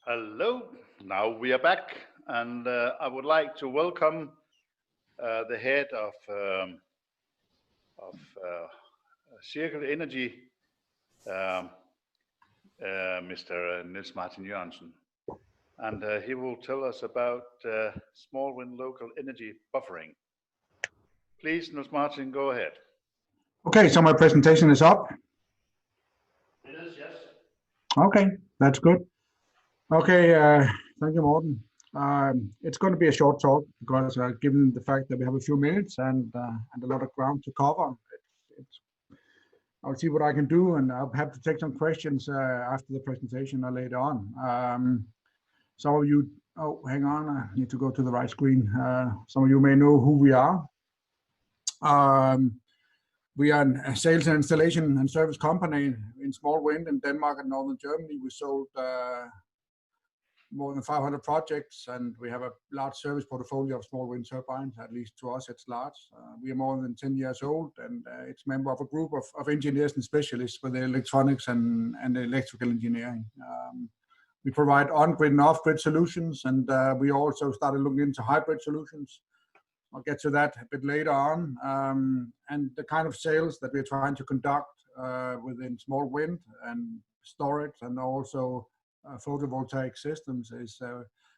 Hello, now we are back, and I would like to welcome the head of CIRKEL Energy, um, Mr. Niels Martin Jørgensen, and he will tell us about small wind local energy buffering. Please, Niels Martin, go ahead. Okay, so my presentation is up. It is, yes. Okay, that's good. Okay, thank you, Morten. It's going to be a short talk because given the fact that we have a few minutes and a lot of ground to cover, I'll see what I can do, and I'll have to take some questions after the presentation or later on. Some of you, oh, hang on, I need to go to the right screen. Some of you may know who we are. We are a sales and installation and service company in small wind in Denmark and northern Germany. We sold more than 500 projects, and we have a large service portfolio of small wind turbines. At least to us, it's large. We are more than 10 years old, and it's a member of a group of engineers and specialists with the electronics and electrical engineering. We provide on-grid and off-grid solutions, and we also started looking into hybrid solutions. I'll get to that a bit later on. And the kind of sales that we're trying to conduct within small wind and storage and also photovoltaic systems is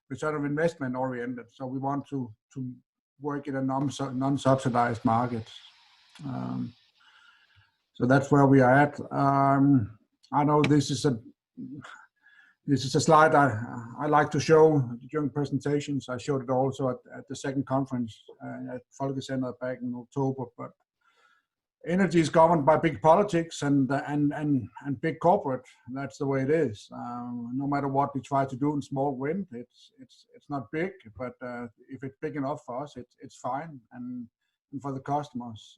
return of investment oriented. So we want to work in a non-subsidized market. So that's where we are at. I know this is a slide I like to show during presentations. I showed it also at the second conference at Folkecenter back in October. But energy is governed by big politics and big corporate. That's the way it is. No matter what we try to do in small wind, it's not big. But if it's big enough for us, it's fine, and for the customers.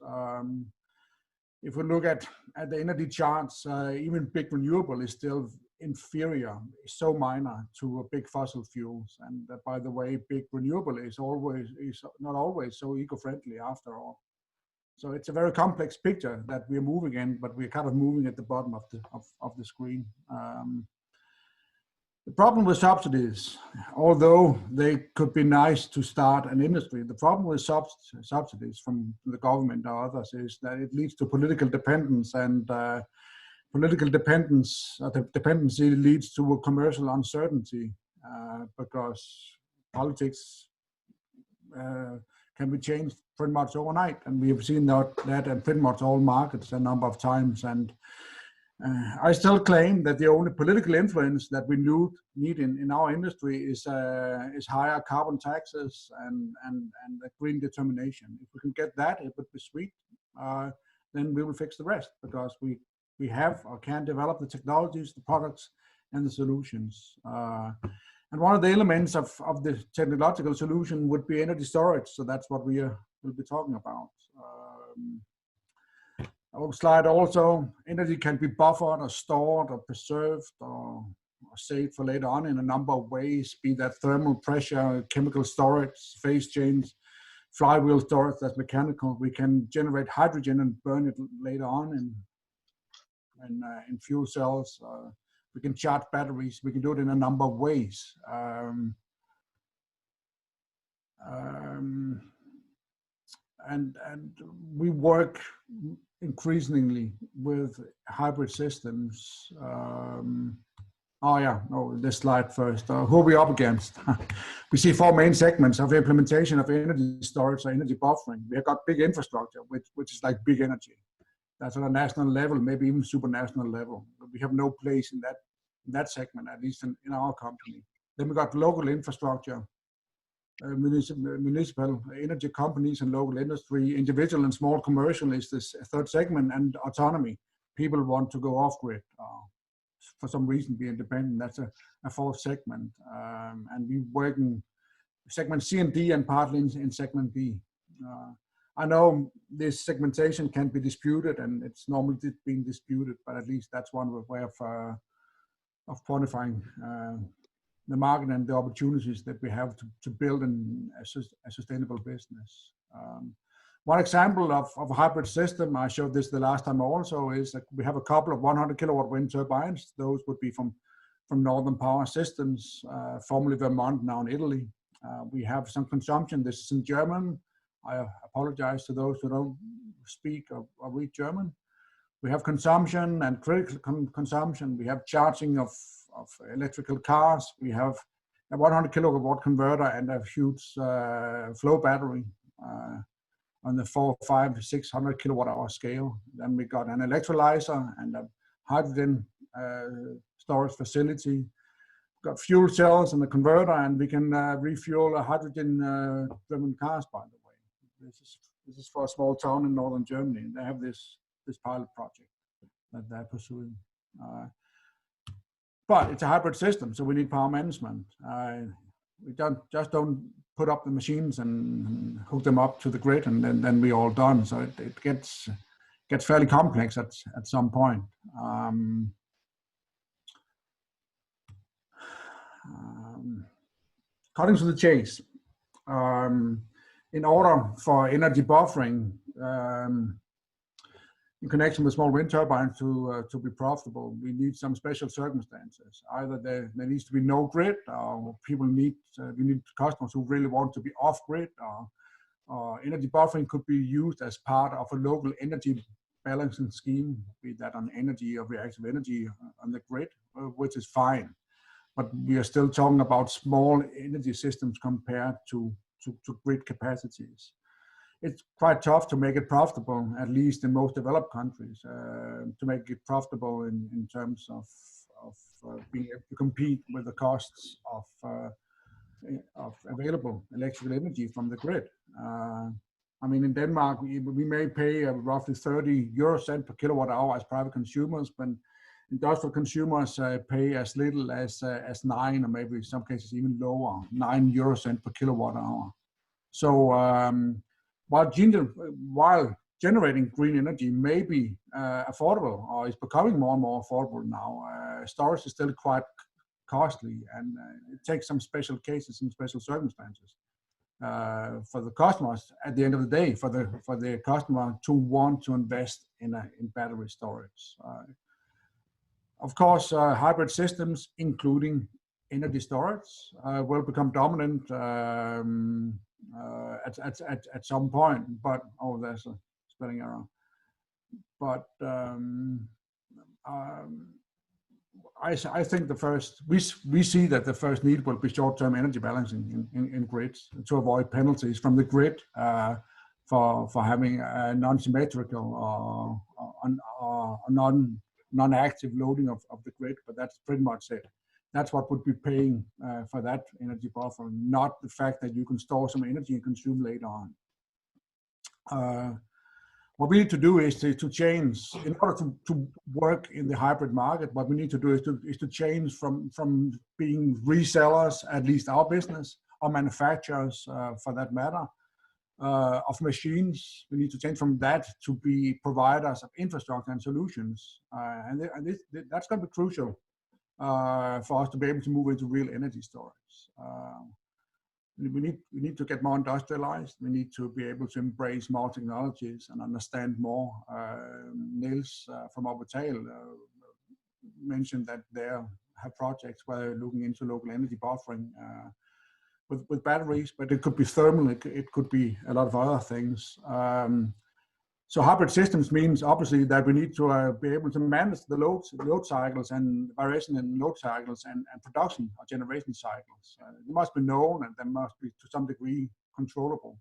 If we look at the energy charts, even big renewable is still inferior, so minor to big fossil fuels. And by the way, big renewable is not always so eco-friendly after all. So it's a very complex picture that we're moving in, but we're kind of moving at the bottom of the screen. The problem with subsidies, although they could be nice to start an industry, the problem with subsidies from the government or others is that it leads to political dependence, and political dependency leads to a commercial uncertainty because politics can be changed pretty much overnight, and we have seen that in pretty much all markets a number of times. And I still claim that the only political influence that we need in our industry is higher carbon taxes and a green determination. If we can get that, it would be sweet. Then we will fix the rest, because we have or can develop the technologies, the products, and the solutions. And one of the elements of the technological solution would be energy storage. So that's what we will be talking about. Our slide also, energy can be buffered or stored or preserved or saved for later on in a number of ways, be that thermal pressure, chemical storage, phase change, flywheel storage, that's mechanical. We can generate hydrogen and burn it later on in fuel cells. We can charge batteries. We can do it in a number of ways. And we work increasingly with hybrid systems. This slide first. Who are we up against? We see four main segments of implementation of energy storage or energy buffering. We have got big infrastructure, which is like big energy. That's on a national level, maybe even supranational level. But we have no place in that segment, at least in our company. Then we got local infrastructure, municipal energy companies and local industry. Individual and small commercial is this third segment, and autonomy. People want to go off-grid, for some reason be independent. That's a fourth segment. And we work in segment C and D and partly in segment B. I know this segmentation can be disputed, and it's normally being disputed, but at least that's one way of quantifying the market and the opportunities that we have to build a sustainable business. One example of a hybrid system, I showed this the last time also, is that we have a couple of 100 kilowatt wind turbines. Those would be from from Northern Power Systems, formerly Vermont, now in Italy. We have some consumption. This is in German. I apologize to those who don't speak or read German. We have consumption and critical consumption. We have charging of electrical cars. We have a 100 kilowatt converter and a huge flow battery on the 400, 500, 600 kilowatt hour scale. Then we got an electrolyzer and a hydrogen storage facility. We've got fuel cells and a converter, and we can refuel a hydrogen driven cars, by the way. This is for a small town in northern Germany, and they have this pilot project that they're pursuing. But it's a hybrid system, so we need power management. We just don't put up the machines and hook them up to the grid, and then we're all done. So it gets fairly complex at some point. Cutting to the chase. In order for energy buffering, in connection with small wind turbines to be profitable, we need some special circumstances. Either there needs to be no grid, or we need customers who really want to be off grid, or energy buffering could be used as part of a local energy balancing scheme, be that on energy or reactive energy on the grid, which is fine. But we are still talking about small energy systems compared to grid capacities. It's quite tough to make it profitable, at least in most developed countries, to make it profitable in terms of being able to compete with the costs of available electrical energy from the grid. I mean, in Denmark, we may pay roughly 30 euro cent per kilowatt hour as private consumers, but industrial consumers pay as little as 9, or maybe in some cases even lower, 9 euro cent per kilowatt hour. So while generating green energy may be affordable, or is becoming more and more affordable now, storage is still quite costly, and it takes some special cases and special circumstances for the customers. At the end of the day, for the customer to want to invest in battery storage. Of course, hybrid systems, including energy storage, will become dominant at some point. But there's a spelling error. But I think we see that the first need will be short-term energy balancing in grids to avoid penalties from the grid for having a non-symmetrical or non-active loading of the grid. But that's pretty much it. That's what would be paying for that energy buffer, not the fact that you can store some energy and consume later on. What we need to do is to change, in order to work in the hybrid market, what we need to do is to change from being resellers, at least our business, or manufacturers for that matter, of machines. We need to change from that to be providers of infrastructure and solutions. And that's going to be crucial for us to be able to move into real energy storage. We need to get more industrialized. We need to be able to embrace more technologies and understand more. Niels from Obertal mentioned that they have projects where they're looking into local energy buffering with batteries, but it could be thermal, it could be a lot of other things. So hybrid systems means obviously that we need to be able to manage the load cycles and variation in load cycles and production or generation cycles. They must be known, and they must be to some degree controllable.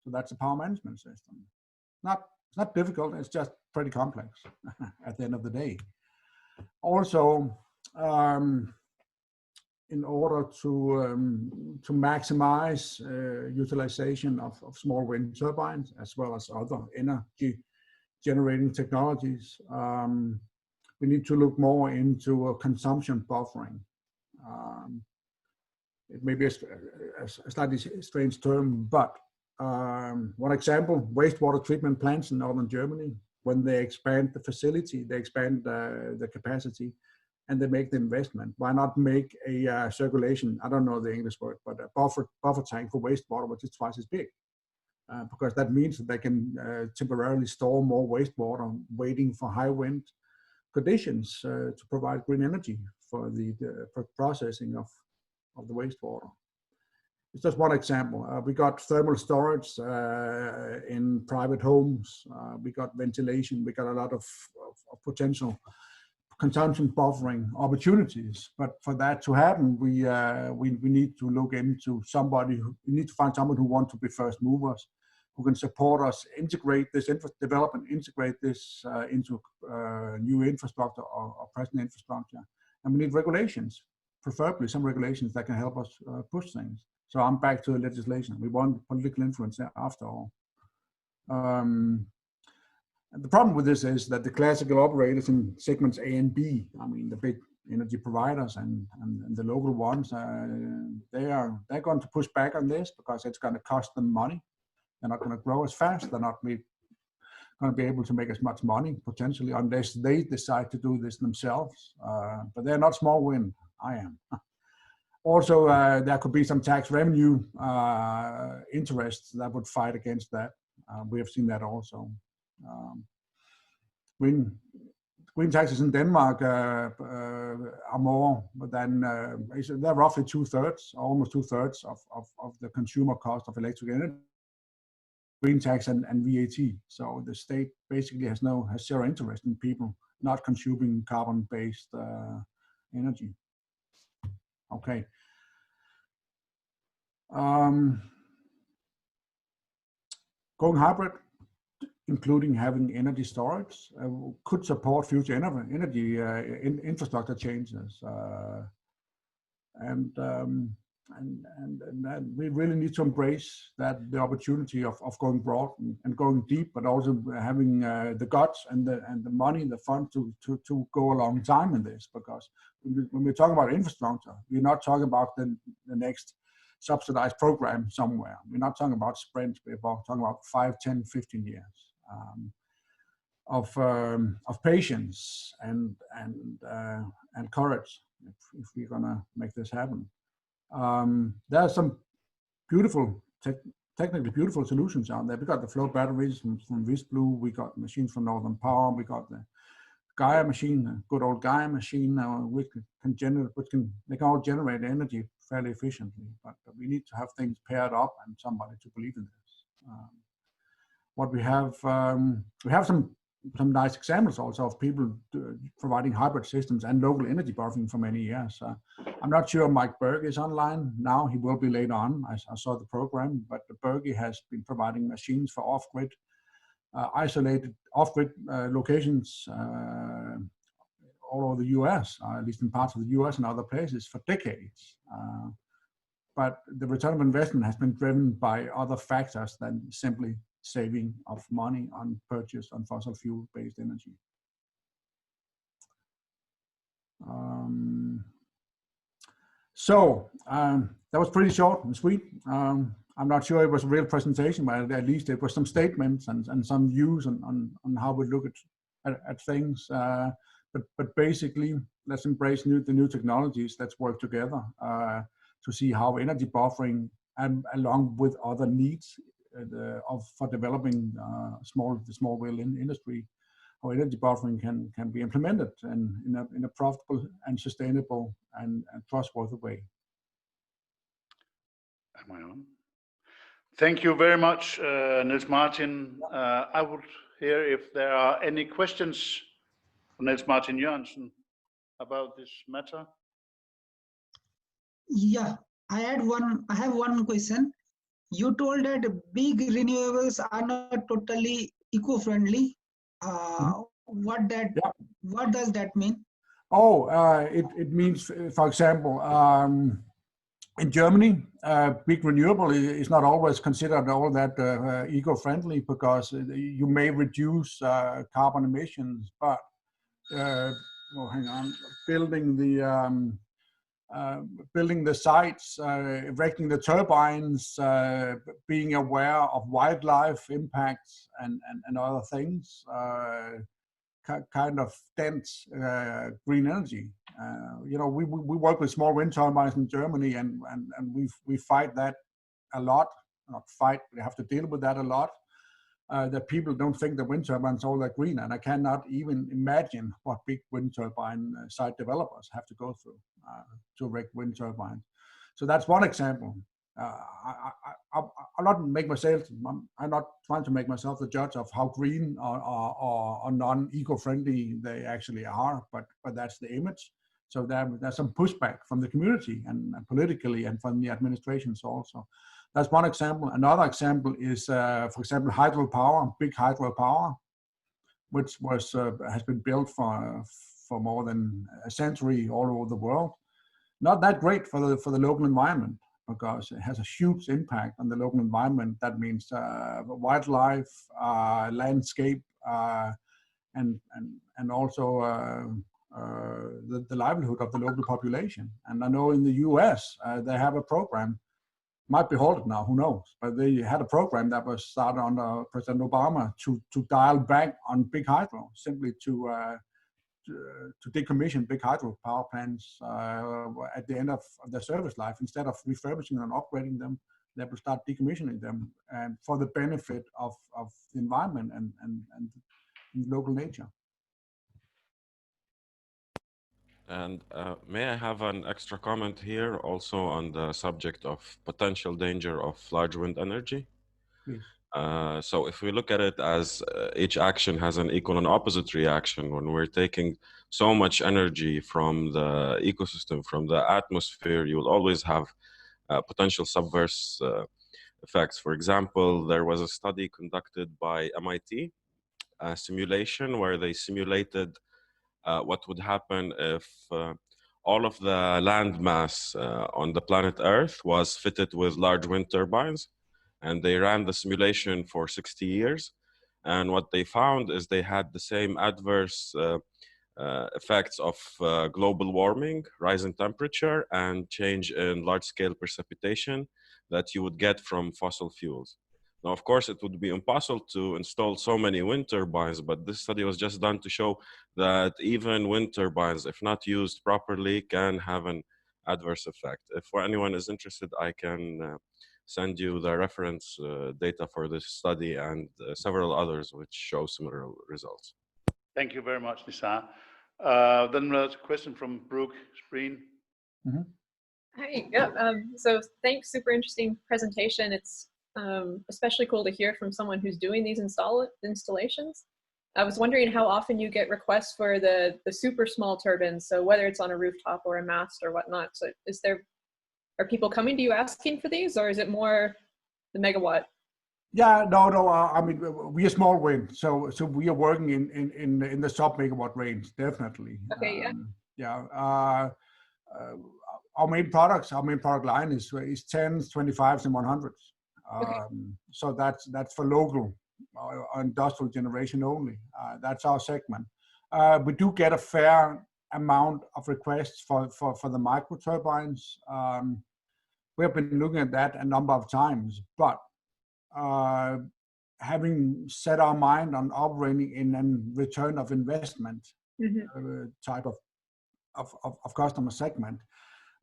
So that's a power management system. It's not difficult, it's just pretty complex at the end of the day. Also, in order to maximize utilization of small wind turbines, as well as other energy generating technologies, we need to look more into consumption buffering. It may be a slightly strange term, but one example, wastewater treatment plants in northern Germany, when they expand the facility, they expand the capacity, and they make the investment. Why not make a circulation, I don't know the English word, but a buffer tank for wastewater, which is twice as big? Because that means that they can temporarily store more wastewater waiting for high wind conditions to provide green energy for the for processing of the wastewater. It's just one example. We got thermal storage in private homes. We got ventilation. We got a lot of potential consumption buffering opportunities. But for that to happen, we need to look into somebody. We need to find someone who wants to be first movers, who can support us, integrate this, develop and integrate this into new infrastructure or present infrastructure. And we need regulations, preferably some regulations that can help us push things. So I'm back to the legislation. We want political influence there after all. And the problem with this is that the classical operators in segments A and B, I mean the big energy providers and the local ones, they're going to push back on this because it's going to cost them money. They're not going to grow as fast. They're not going to be able to make as much money potentially unless they decide to do this themselves. But they're not small wind. I am. Also, there could be some tax revenue interests that would fight against that. We have seen that also. Green taxes in Denmark are more than, they're roughly 2/3, almost 2/3 of the consumer cost of electric energy. Green tax and VAT. So the state basically has zero interest in people not consuming carbon-based energy. Okay. Going hybrid, including having energy storage, could support future energy infrastructure changes. And we really need to embrace that the opportunity of going broad and going deep, but also having the guts and the money, the fund to go a long time in this. Because when we're talking about infrastructure, we're not talking about the next subsidized program somewhere. We're not talking about sprints. We're talking about 5, 10, 15 years of patience and courage if we're gonna make this happen. There are some beautiful, technically beautiful solutions out there. We got the flow batteries from Visblue. We got machines from Northern Power. We got the Gaia machine, good old Gaia machine, which they can all generate energy fairly efficiently. But we need to have things paired up and somebody to believe in this. What we have some nice examples also of people providing hybrid systems and local energy buffering for many years. I'm not sure Mike Berge is online now. He will be later on. I saw the program, but Berge has been providing machines for off-grid, isolated off-grid locations all over the US, at least in parts of the US and other places for decades. But the return of investment has been driven by other factors than simply saving of money on purchase on fossil fuel-based energy. That was pretty short and sweet. I'm not sure it was a real presentation, but at least it was some statements and some views on how we look at things. But basically, let's embrace the new technologies. Let's work together to see how energy buffering and along with other needs for developing the small wheel industry, how energy buffering can be implemented in a profitable and sustainable and trustworthy way. Am I on? Thank you very much, Niels Martin. I would hear if there are any questions for Niels Martin Jørgensen about this matter. Yeah, I have one question. You told that big renewables are not totally eco-friendly. What does that mean? Oh, it means, for example, in Germany, big renewable is not always considered all that eco-friendly because you may reduce carbon emissions, but building the sites, erecting the turbines, being aware of wildlife impacts and other things, kind of dents green energy. We work with small wind turbines in Germany, and we fight that a lot. Not fight, we have to deal with that a lot. that people don't think the wind turbines are all that green, and I cannot even imagine what big wind turbine site developers have to go through to erect wind turbines. So that's one example. I'm not trying to make myself the judge of how green or non-eco-friendly they actually are, but that's the image. So there's some pushback from the community and politically and from the administrations also. That's one example. Another example is, for example, hydropower, big hydropower, which has been built for more than a century all over the world. Not that great for the local environment, because it has a huge impact on the local environment. That means wildlife, landscape, and also the livelihood of the local population. And I know in the US they have a program, might be halted now, who knows, but they had a program that was started under President Obama to dial back on big hydro, simply to decommission big hydropower plants at the end of their service life. Instead of refurbishing and upgrading them, they will start decommissioning them, and for the benefit of the environment and local nature. And may I have an extra comment here also on the subject of potential danger of large wind energy? Please. So if we look at it as each action has an equal and opposite reaction, when we're taking so much energy from the ecosystem, from the atmosphere, you will always have potential subverse effects. For example, there was a study conducted by MIT, a simulation where they simulated what would happen if all of the land mass on the planet Earth was fitted with large wind turbines. And they ran the simulation for 60 years. And what they found is they had the same adverse effects of global warming, rise in temperature, and change in large-scale precipitation that you would get from fossil fuels. Now, of course, it would be impossible to install so many wind turbines, but this study was just done to show that even wind turbines, if not used properly, can have an adverse effect. If anyone is interested, I can send you the reference data for this study and several others which show similar results. Thank you very much, Nisar. Then there's a question from Brooke Spreen. Mm-hmm. Hi, yeah, so thanks, super interesting presentation. It's especially cool to hear from someone who's doing these installations. I was wondering how often you get requests for the super small turbines, so whether it's on a rooftop or a mast or whatnot. So are people coming to you asking for these, or is it more the megawatt? Yeah, no. I mean, we are small wind, so we are working in the sub megawatt range, definitely. Okay, yeah. Our main product line is 10s, 25s, and 100s. Okay. So that's for local industrial generation only. That's our segment. We do get a fair amount of requests for the micro turbines. We have been looking at that a number of times, but having set our mind on operating in a return of investment type of customer segment,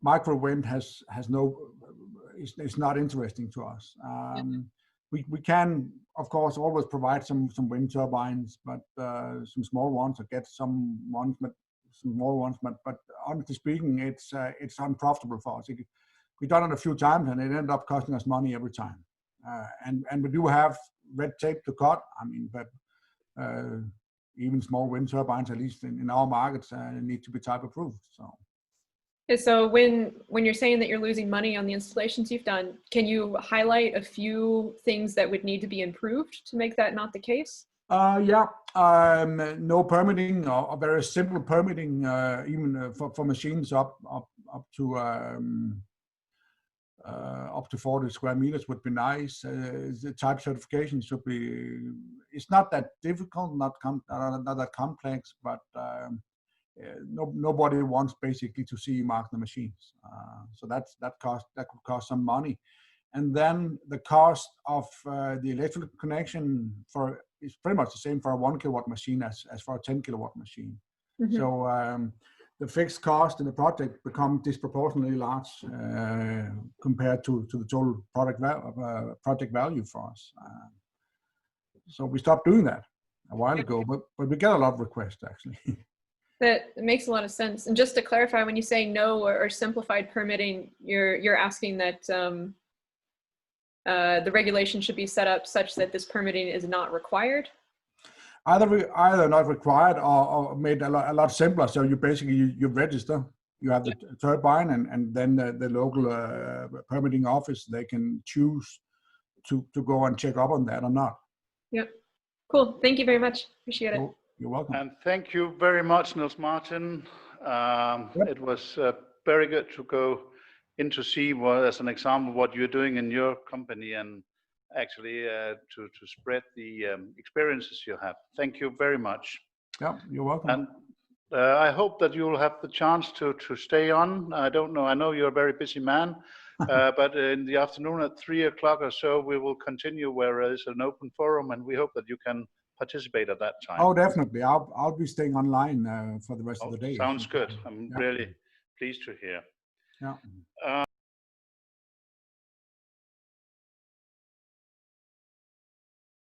micro wind is not interesting to us. We can, of course, always provide some wind turbines, but some small ones, or get some ones, but some small ones. But honestly speaking, it's unprofitable for us. We've done it a few times, and it ended up costing us money every time. And we do have red tape to cut. I mean, but even small wind turbines, at least in our markets, need to be type approved. So when you're saying that you're losing money on the installations you've done, can you highlight a few things that would need to be improved to make that not the case? Yeah, no permitting, or very simple permitting, even for machines up to 40 square meters would be nice. The type certification should be. It's not that difficult, not that complex, but nobody wants basically to CE mark the machines. So that could cost some money, and then the cost of the electrical connection is pretty much the same for a 1 kilowatt machine as for a 10 kilowatt machine. Mm-hmm. So the fixed cost in the project become disproportionately large compared to the total project value for us. So we stopped doing that a while ago, but we get a lot of requests actually. That makes a lot of sense. And just to clarify, when you say no or simplified permitting, you're asking that the regulation should be set up such that this permitting is not required? Either not required or made a lot simpler. So you basically you register, you have the turbine, and then the local permitting office, they can choose to go and check up on that or not. Yep. Cool. Thank you very much. Appreciate it. You're welcome. And thank you very much, Niels Martin. It was very good to go in to see what, as an example, what you're doing in your company, and actually to spread the experiences you have. Thank you very much. Yeah, you're welcome. And I hope that you'll have the chance to stay on. I don't know. I know you're a very busy man, but in the afternoon at 3 o'clock or so, we will continue where there's an open forum, and we hope that you can participate at that time. Oh, definitely. I'll be staying online for the rest of the day. Sounds good. I'm really pleased to hear. Yeah.